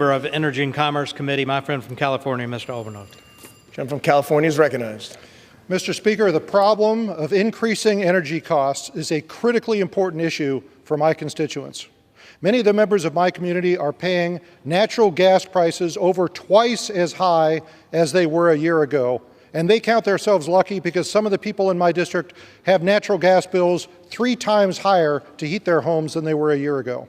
Member of Energy and Commerce Committee, my friend from California, Mr. Obernolte. Gentleman from California is recognized. Mr. Speaker, the problem of increasing energy costs is a critically important issue for my constituents. Many of the members of my community are paying natural gas prices over twice as high as they were a year ago, and they count themselves lucky because some of the people in my district have natural gas bills 3 times higher to heat their homes than they were a year ago.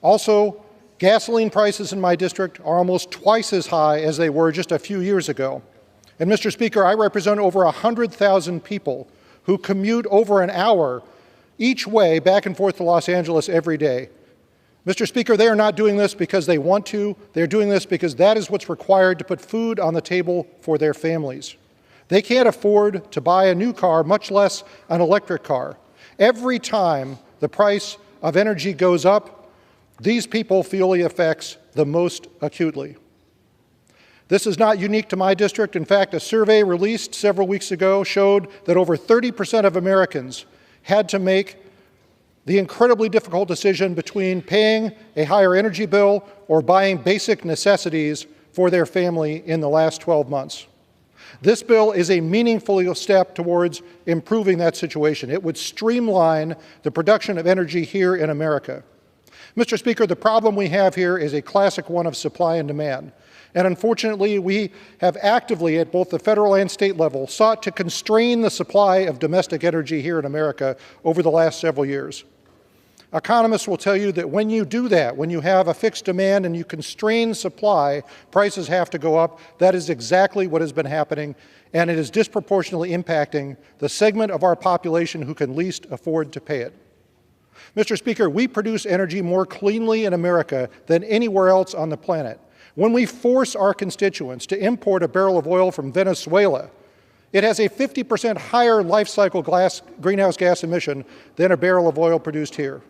Also, gasoline prices in my district are almost twice as high as they were just a few years ago. And Mr. Speaker, I represent over 100,000 people who commute over an hour each way back and forth to Los Angeles every day. Mr. Speaker, they are not doing this because they want to. They're doing this because that is what's required to put food on the table for their families. They can't afford to buy a new car, much less an electric car. Every time the price of energy goes up, these people feel the effects the most acutely. This is not unique to my district. In fact, a survey released several weeks ago showed that over 30% of Americans had to make the incredibly difficult decision between paying a higher energy bill or buying basic necessities for their family in the last 12 months. This bill is a meaningful step towards improving that situation. It would streamline the production of energy here in America. Mr. Speaker, the problem we have here is a classic one of supply and demand. And unfortunately, we have actively, at both the federal and state level, sought to constrain the supply of domestic energy here in America over the last several years. Economists will tell you that when you do that, when you have a fixed demand and you constrain supply, prices have to go up. That is exactly what has been happening, and it is disproportionately impacting the segment of our population who can least afford to pay it. Mr. Speaker, we produce energy more cleanly in America than anywhere else on the planet. When we force our constituents to import a barrel of oil from Venezuela, it has a 50% higher life cycle greenhouse gas emission than a barrel of oil produced here.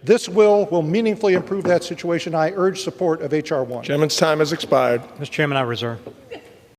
This will meaningfully improve that situation. I urge support of H.R. 1. Gentleman's time has expired. Mr. Chairman, I reserve.